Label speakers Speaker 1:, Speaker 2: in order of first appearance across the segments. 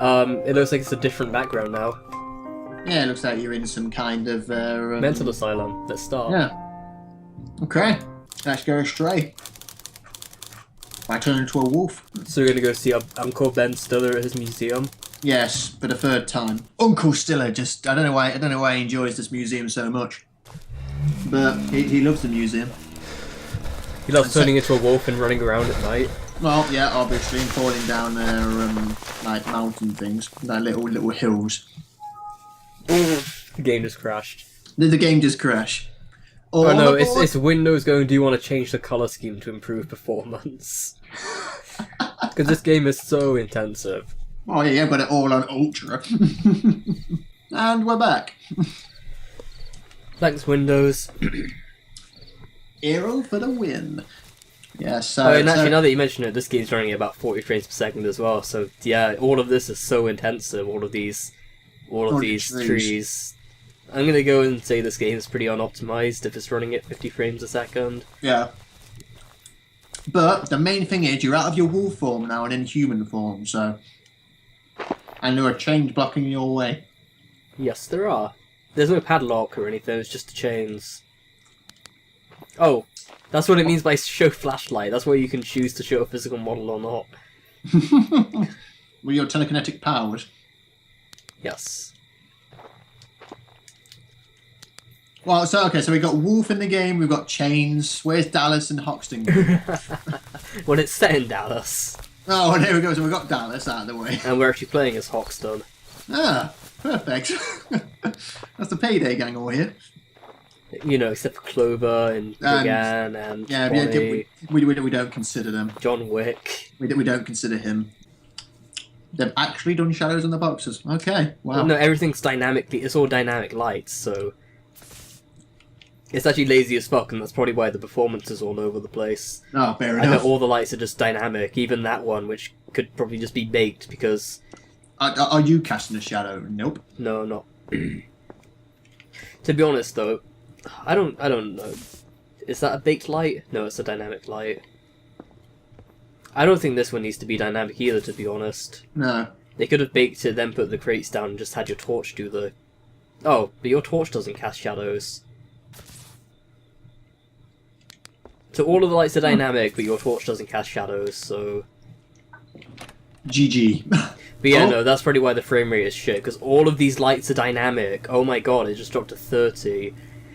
Speaker 1: It looks like it's a different background now.
Speaker 2: Yeah, it looks like you're in some kind of...
Speaker 1: Mental asylum. Let's start.
Speaker 2: Yeah. Okay. Let's go astray. I turn into a wolf.
Speaker 1: So we're gonna go see Uncle Ben Stiller at his museum.
Speaker 2: Yes, for the third time. Uncle Stiller just... I don't know why he enjoys this museum so much. But he loves the museum.
Speaker 1: He loves turning into a wolf and running around at night.
Speaker 2: Well, yeah, obviously, and falling down there, like mountain things, like little hills.
Speaker 1: The game just crashed.
Speaker 2: Did the game just crash?
Speaker 1: Oh no, it's Windows going, do you want to change the colour scheme to improve performance? Because this game is so intensive.
Speaker 2: Oh yeah, I've got it all on Ultra. And we're back.
Speaker 1: Thanks, Windows.
Speaker 2: Hero for the win. Yeah, so...
Speaker 1: Oh, and actually, now that you mention it, this game's running at about 40 frames per second as well, so yeah, all of this is so intensive, all of these trees. I'm gonna go and say this game is pretty unoptimized if it's running at 50 frames a second.
Speaker 2: Yeah. But the main thing is, you're out of your wolf form now and in human form, so... And there are chains blocking your way.
Speaker 1: Yes, there are. There's no padlock or anything, it's just the chains. Oh, that's what it means by show flashlight. That's where you can choose to show a physical model or not.
Speaker 2: With your telekinetic powers.
Speaker 1: Yes.
Speaker 2: Well, so okay, so we've got Wolf in the game, we've got Chains. Where's Dallas and Hoxton?
Speaker 1: Well, it's set in Dallas.
Speaker 2: Oh, there we go, so we've got Dallas out of the way.
Speaker 1: And we're actually playing as Hoxton.
Speaker 2: Ah, perfect. That's the Payday gang all here.
Speaker 1: You know, except for Clover and Brigan and Bonnie,
Speaker 2: we don't consider them.
Speaker 1: John Wick.
Speaker 2: We don't consider him. They've actually done shadows on the boxes. Okay, wow.
Speaker 1: Well, no, everything's dynamically... It's all dynamic lights, so... It's actually lazy as fuck, and that's probably why the performance is all over the place.
Speaker 2: Oh, fair
Speaker 1: enough.
Speaker 2: enough.
Speaker 1: All the lights are just dynamic, even that one, which could probably just be baked, because...
Speaker 2: Are you casting a shadow? Nope.
Speaker 1: No, not. To be honest, though, I don't know. Is that a baked light? No, it's a dynamic light. I don't think this one needs to be dynamic either, to be honest.
Speaker 2: No.
Speaker 1: They could have baked it, then put the crates down and just had your torch do the... Oh, but your torch doesn't cast shadows. So all of the lights are dynamic, but your torch doesn't cast shadows, so...
Speaker 2: GG.
Speaker 1: But yeah, no, that's probably why the frame rate is shit, because all of these lights are dynamic. Oh my god, it just dropped to 30.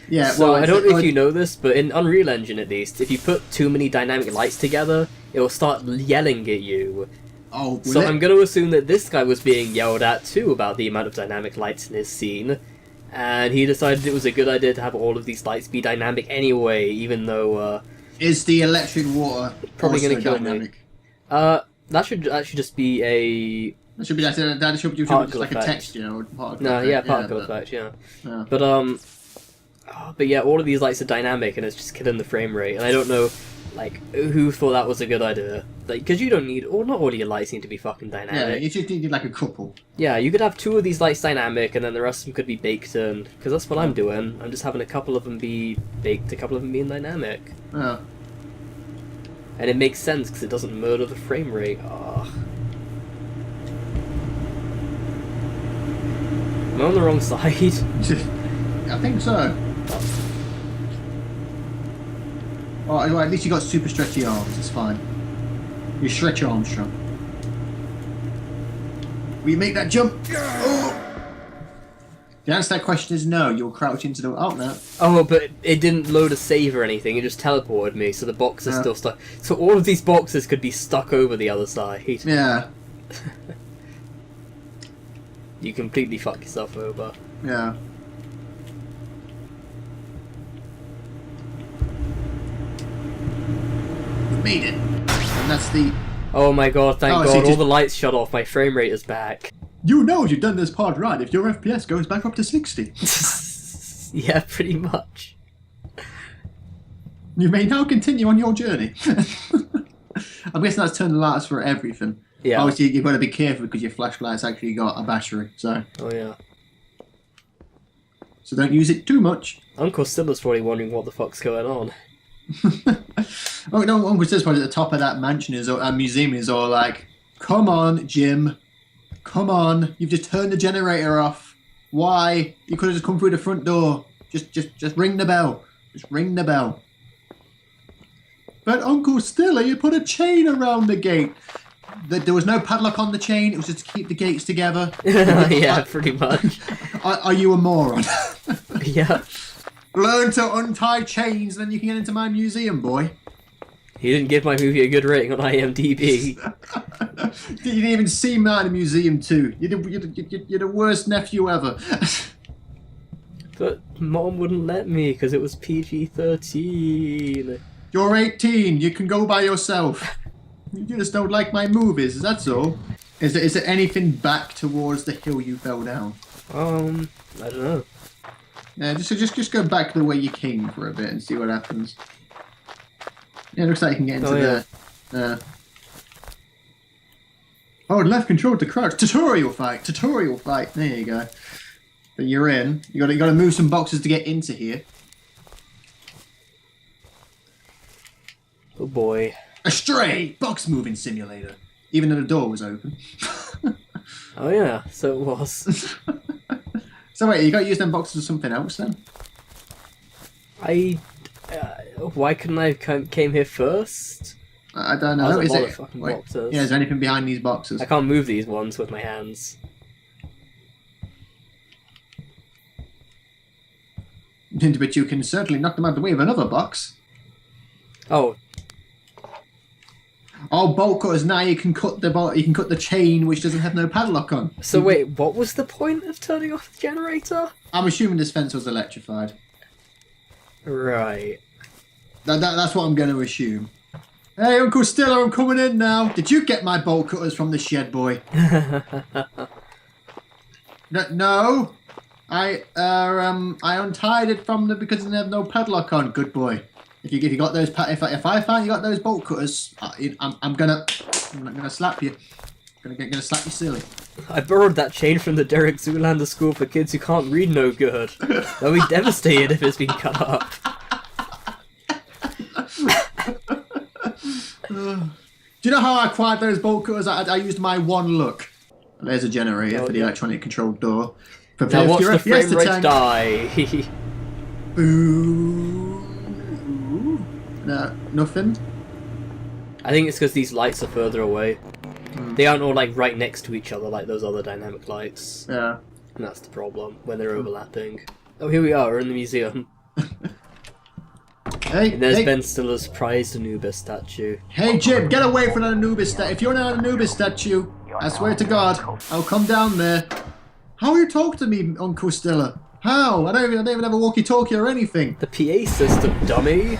Speaker 2: Yeah,
Speaker 1: so
Speaker 2: well,
Speaker 1: I don't know if you know this, but in Unreal Engine at least, if you put too many dynamic lights together, it will start yelling at you.
Speaker 2: Oh,
Speaker 1: so I'm going to assume that this guy was being yelled at too about the amount of dynamic lights in his scene, and he decided it was a good idea to have all of these lights be dynamic anyway, even though...
Speaker 2: Is the electric water
Speaker 1: probably going to kill
Speaker 2: dynamic?
Speaker 1: Me? That should actually just be a...
Speaker 2: That should be like a texture or particle effect.
Speaker 1: Yeah, particle effect, yeah. But yeah, all of these lights are dynamic, and it's just killing the frame rate. And I don't know, like, who thought that was a good idea? Like, because you don't need, or not all of your lights need to be fucking dynamic.
Speaker 2: Yeah, you just need like a couple.
Speaker 1: Yeah, you could have 2 of these lights dynamic, and then the rest of them could be baked in. Because that's what I'm doing. I'm just having a couple of them be baked, a couple of them being dynamic.
Speaker 2: Yeah.
Speaker 1: And it makes sense because it doesn't murder the frame rate. Ugh. Am I on the wrong side?
Speaker 2: I think so. Oh, well, at least you got super stretchy arms. It's fine. You stretch your arms strong. Will you make that jump? Oh! The answer to that question is no. You'll crouch into the... Oh, no.
Speaker 1: Oh, but it didn't load a save or anything. It just teleported me, so the box is still stuck. So all of these boxes could be stuck over the other side.
Speaker 2: Yeah.
Speaker 1: You completely fuck yourself over.
Speaker 2: Yeah. We made it. And that's the...
Speaker 1: Oh my god, thank god, all the lights shut off, my frame rate is back.
Speaker 2: You know you've done this part right if your FPS goes back up to 60.
Speaker 1: Yeah, pretty much.
Speaker 2: You may now continue on your journey. I'm guessing that's turned the lights for everything.
Speaker 1: Yeah.
Speaker 2: Obviously, you've got to be careful because your flashlight's actually got a battery, so...
Speaker 1: Oh, yeah.
Speaker 2: So don't use it too much.
Speaker 1: Uncle Stilla's probably wondering what the fuck's going on.
Speaker 2: Oh, no, Uncle Stilla's probably at the top of that mansion, museum is all like, come on, Jim. Come on, you've just turned the generator off. Why? You could have just come through the front door. Just ring the bell. Just ring the bell. But Uncle Stiller, you put a chain around the gate. There was no padlock on the chain. It was just to keep the gates together.
Speaker 1: Yeah, pretty much.
Speaker 2: Are you a moron?
Speaker 1: Yeah.
Speaker 2: Learn to untie chains, and then you can get into my museum, boy.
Speaker 1: He didn't give my movie a good rating on IMDb.
Speaker 2: You didn't even see me in the museum too. You're the worst nephew ever.
Speaker 1: But Mom wouldn't let me because it was PG-13.
Speaker 2: You're 18. You can go by yourself. You just don't like my movies. That's all. Is there anything back towards the hill you fell down?
Speaker 1: I don't know.
Speaker 2: Yeah, just go back the way you came for a bit and see what happens. Yeah, it looks like you can get into there. Oh, left control to crouch. Tutorial fight. Tutorial fight. There you go. But you're in. You got to move some boxes to get into here.
Speaker 1: Oh boy.
Speaker 2: A stray box moving simulator. Even though the door was open.
Speaker 1: Oh yeah, so it was.
Speaker 2: So wait, you got to use them boxes for something else then?
Speaker 1: Why couldn't I came here first?
Speaker 2: I don't know.
Speaker 1: Wait,
Speaker 2: yeah, is there anything behind these boxes?
Speaker 1: I can't move these ones with my hands.
Speaker 2: But you can certainly knock them out of the way of another box.
Speaker 1: Oh.
Speaker 2: Oh, bolt cutters! Now you can cut the chain which doesn't have no padlock on.
Speaker 1: So wait, what was the point of turning off the generator?
Speaker 2: I'm assuming this fence was electrified.
Speaker 1: Right.
Speaker 2: That's what I'm going to assume. Hey, Uncle Stiller, I'm coming in now. Did you get my bolt cutters from the shed, boy? No. I untied it from because it had no padlock on. Good boy. If you got those if I find you got those bolt cutters, I'm gonna slap you. Gonna slap you silly.
Speaker 1: I borrowed that chain from the Derek Zoolander School for Kids Who Can't Read No Good. They'll be devastated if it's been cut up.
Speaker 2: Do you know how I acquired those bolt cutters? I used my one look. There's a generator for the electronic controlled door.
Speaker 1: Now watch the frame rate die.
Speaker 2: Boo. No, nothing.
Speaker 1: I think it's because these lights are further away. They aren't all like right next to each other like those other dynamic lights.
Speaker 2: Yeah.
Speaker 1: And that's the problem when they're overlapping. Oh, here we are. We're in the museum.
Speaker 2: Hey,
Speaker 1: and there's Ben Stiller's prized Anubis statue.
Speaker 2: Hey Jim, get away from that Anubis statue. If you're not an Anubis statue, I swear to God, I'll come down there. How will you talk to me, Uncle Stiller? How? I don't even have a walkie-talkie or anything.
Speaker 1: The PA system, dummy.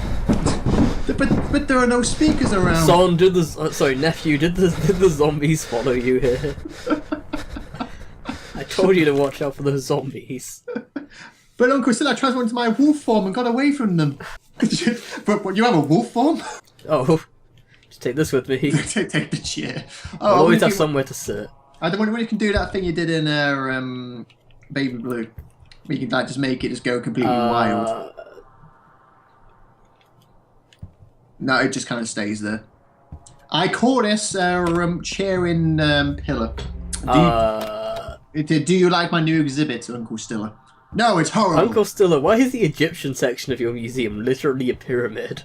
Speaker 2: But there are no speakers around.
Speaker 1: Son, nephew, did the zombies follow you here? I told you to watch out for those zombies.
Speaker 2: But Uncle Stiller, I transformed into my wolf form and got away from them. But you have a wolf form?
Speaker 1: Oh, just take this with me.
Speaker 2: take the chair. Oh,
Speaker 1: I'll always have somewhere to sit.
Speaker 2: I don't wonder when you can do that thing you did in Baby Blue. Where you can just make it just go completely wild. No, it just kind of stays there. I call this chair in pillar. Do you like my new exhibit, Uncle Stiller? No, it's horrible.
Speaker 1: Uncle Stiller, why is the Egyptian section of your museum literally a pyramid?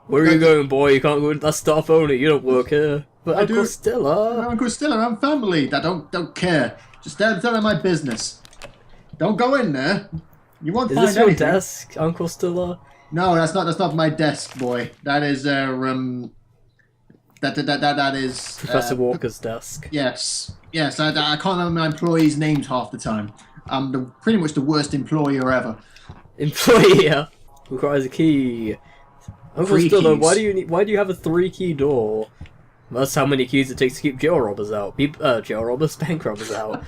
Speaker 1: Where are you going, boy? You can't go into that stuff only. You don't work here. But Uncle Stiller.
Speaker 2: Uncle Stiller, I'm family. I don't care. Just stay out of my business. Don't go in there. You won't find anything. Is this your
Speaker 1: desk, Uncle Stiller?
Speaker 2: No, that's not my desk, boy. That is that is
Speaker 1: Professor Walker's desk.
Speaker 2: Yes. I can't remember my employees' names half the time. I'm pretty much the worst employer ever.
Speaker 1: Employer requires a key. Uncle Stiller, why do you have a 3-key door? That's how many keys it takes to keep jail robbers out. Bank robbers out.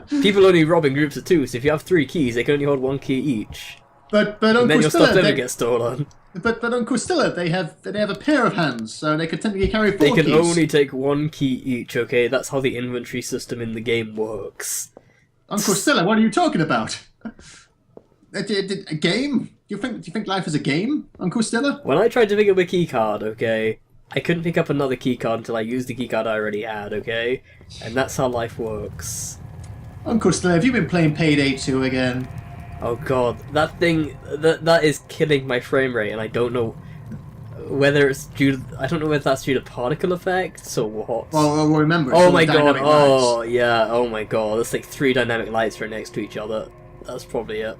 Speaker 1: People only rob in groups of 2, so if you have 3 keys, they can only hold 1 key each.
Speaker 2: But
Speaker 1: and
Speaker 2: Uncle
Speaker 1: then your
Speaker 2: Stiller,
Speaker 1: stuff never gets stolen.
Speaker 2: But Uncle Stiller, they have a pair of hands, so they could technically carry 4 keys.
Speaker 1: They can only take 1 key each. Okay, that's how the inventory system in the game works.
Speaker 2: Uncle Stiller, what are you talking about? A game? Do you think life is a game, Uncle Stiller?
Speaker 1: When I tried to pick up a key card, okay, I couldn't pick up another keycard until I used the keycard I already had, okay? And that's how life works.
Speaker 2: Uncle Slim, have you been playing Payday 2 again?
Speaker 1: Oh god, that thing, that is killing my frame rate, and I don't know whether it's due to, I don't know whether that's due to particle effects or what.
Speaker 2: Well remember, it's
Speaker 1: oh
Speaker 2: all
Speaker 1: my god,
Speaker 2: dynamic
Speaker 1: oh
Speaker 2: lights.
Speaker 1: yeah, oh my god, there's like 3 dynamic lights right next to each other. That's probably it.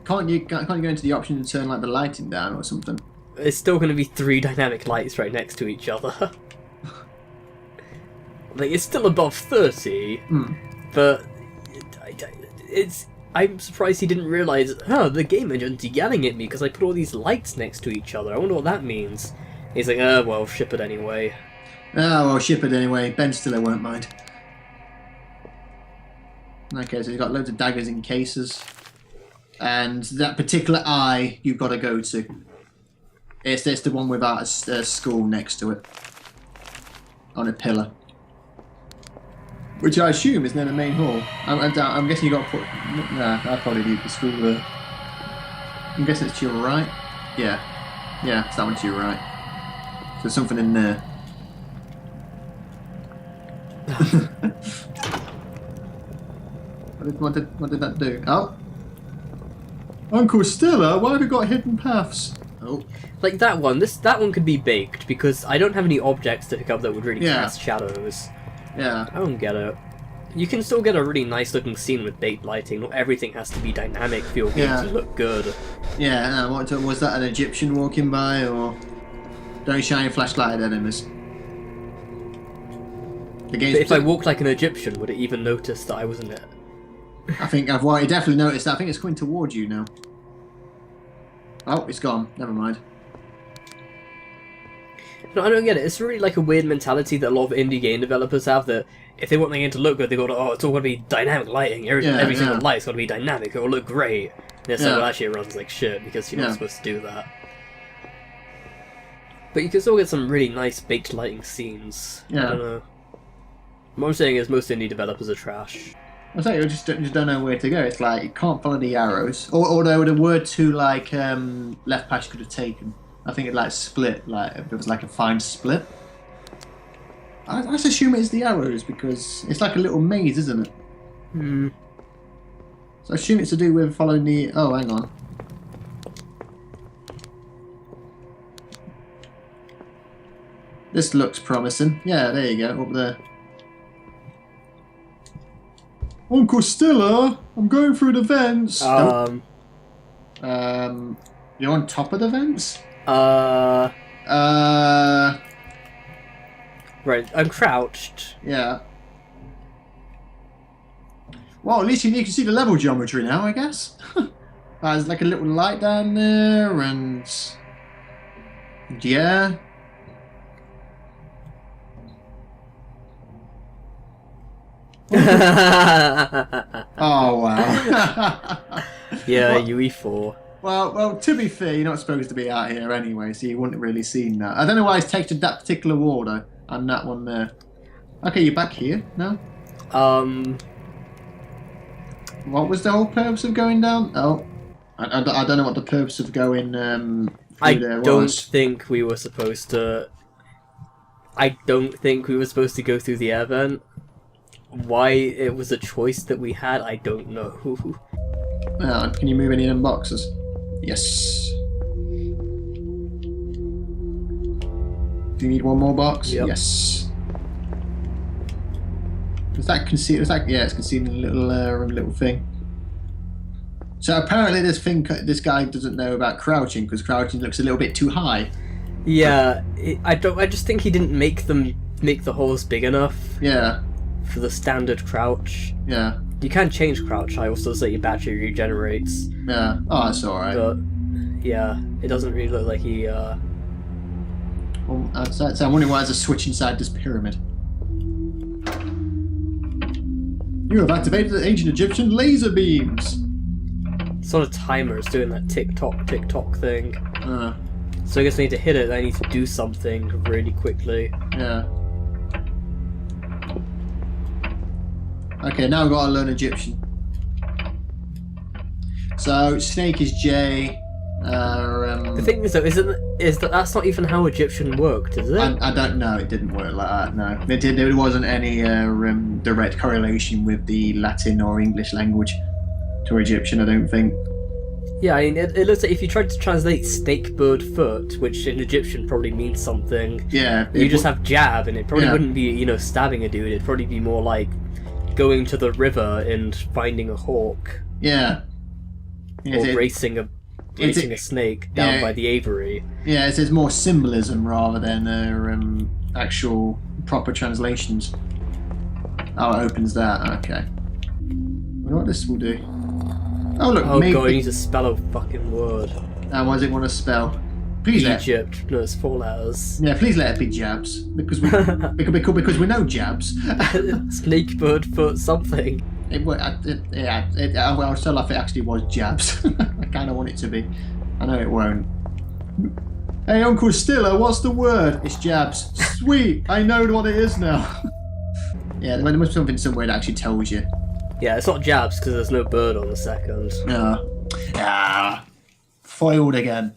Speaker 2: Can't you go into the option to turn like the lighting down or something?
Speaker 1: It's still going to be 3 dynamic lights right next to each other. Like, it's still above 30, but I'm surprised he didn't realise, oh, the game engine's yelling at me because I put all these lights next to each other. I wonder what that means. He's like, well, ship it anyway.
Speaker 2: Oh, well, ship it anyway. Ben Stiller won't mind. Okay, so you've got loads of daggers in cases. And that particular eye you've got to go to. It's the one without a skull next to it. On a pillar. Which I assume is near the main hall. I'm guessing you got to put... Nah, I'll probably leave the skull there. I'm guessing it's to your right. Yeah. Yeah, it's that one to your right. So there's something in there. What did that do? Oh! Uncle Stiller, why have you got hidden paths? Oh.
Speaker 1: Like that one could be baked because I don't have any objects to pick up that would really cast shadows. Yeah. I don't get it. You can still get a really nice looking scene with baked lighting. Not everything has to be dynamic for your game to look good.
Speaker 2: Yeah, what was that, an Egyptian walking by, or... Don't shine your flashlight at enemies.
Speaker 1: But if I walked like an Egyptian, would it even notice that I was in it?
Speaker 2: I think I've definitely noticed that. I think it's coming towards you now. Oh, it's gone. Never mind.
Speaker 1: No, I don't get it. It's really like a weird mentality that a lot of indie game developers have, that if they want the game to look good, they go to, oh, it's all going to be dynamic lighting. Every single light's got to be dynamic. It will look great. And it's like, well, actually it runs like shit because you're not supposed to do that. But you can still get some really nice baked lighting scenes.
Speaker 2: Yeah.
Speaker 1: I don't know. What I'm saying is most indie developers are trash.
Speaker 2: I say you just don't know where to go. It's like you can't follow the arrows. Although the word to like left patch could have taken. I think it like split. Like if it was like a fine split. I just assume it's the arrows because it's like a little maze, isn't it?
Speaker 1: Hmm.
Speaker 2: So I assume it's to do with following the. Oh, hang on. This looks promising. Yeah, there you go, up there. Uncle Stiller, I'm going through the vents. You're on top of the vents?
Speaker 1: Right, I'm crouched.
Speaker 2: Yeah. Well, at least you can see the level geometry now, I guess. There's like a little light down there, and yeah. Oh wow.
Speaker 1: Yeah, UE4.
Speaker 2: Well, to be fair, you're not supposed to be out here anyway, so you wouldn't have really seen that. I don't know why it's textured that particular wall though, and that one there. Okay, you're back here now. What was the whole purpose of going down? Oh, I don't know what the purpose of going
Speaker 1: I
Speaker 2: there
Speaker 1: don't
Speaker 2: was.
Speaker 1: think we were supposed to. I don't think we were supposed to go through the air vent. Why it was a choice that we had, I don't know.
Speaker 2: Can you move any of them boxes? Yes. Do you need one more box?
Speaker 1: Yep.
Speaker 2: Yes. Is that concealed? Is that, yeah, it's concealing a little thing. So apparently this guy doesn't know about crouching because crouching looks a little bit too high.
Speaker 1: Yeah, I just think he didn't make the holes big enough.
Speaker 2: Yeah.
Speaker 1: For the standard crouch.
Speaker 2: Yeah.
Speaker 1: You can change crouch. I also say your battery regenerates.
Speaker 2: Yeah. Oh, that's all right.
Speaker 1: But yeah, it doesn't really look like he.
Speaker 2: Well, so I'm wondering why there's a switch inside this pyramid. You have activated the ancient Egyptian laser beams.
Speaker 1: Sort of timer is doing that tick tock thing. So I guess I need to hit it. I need to do something really quickly.
Speaker 2: Yeah. Okay, now I've got to learn Egyptian. So Snake is J,
Speaker 1: The thing is, though, is that that's not even how Egyptian worked, is it?
Speaker 2: I don't know. It didn't work like that. No, there wasn't any direct correlation with the Latin or English language to Egyptian. I don't think.
Speaker 1: Yeah, I mean, it looks like if you tried to translate snake, bird, foot, which in Egyptian probably means something.
Speaker 2: Yeah.
Speaker 1: You just have jab, and it probably wouldn't be stabbing a dude. It'd probably be more like going to the river and finding a hawk.
Speaker 2: Yeah.
Speaker 1: Or racing a snake down by the aviary. Yeah,
Speaker 2: it's more symbolism rather than actual proper translations. Oh, it opens that. Okay. I wonder what this will do. Oh look,
Speaker 1: oh god, you need to spell a fucking word.
Speaker 2: What does it want to spell? Please
Speaker 1: Egypt. No, it's 4 letters.
Speaker 2: Yeah, please let it be jabs. Because we know jabs.
Speaker 1: Snake, bird, foot, something.
Speaker 2: I'll tell if it actually was jabs. I kind of want it to be. I know it won't. Hey, Uncle Stiller, what's the word? It's jabs. Sweet, I know what it is now. Yeah, there must be something somewhere that actually tells you.
Speaker 1: Yeah, it's not jabs because there's no bird on the second.
Speaker 2: Foiled again.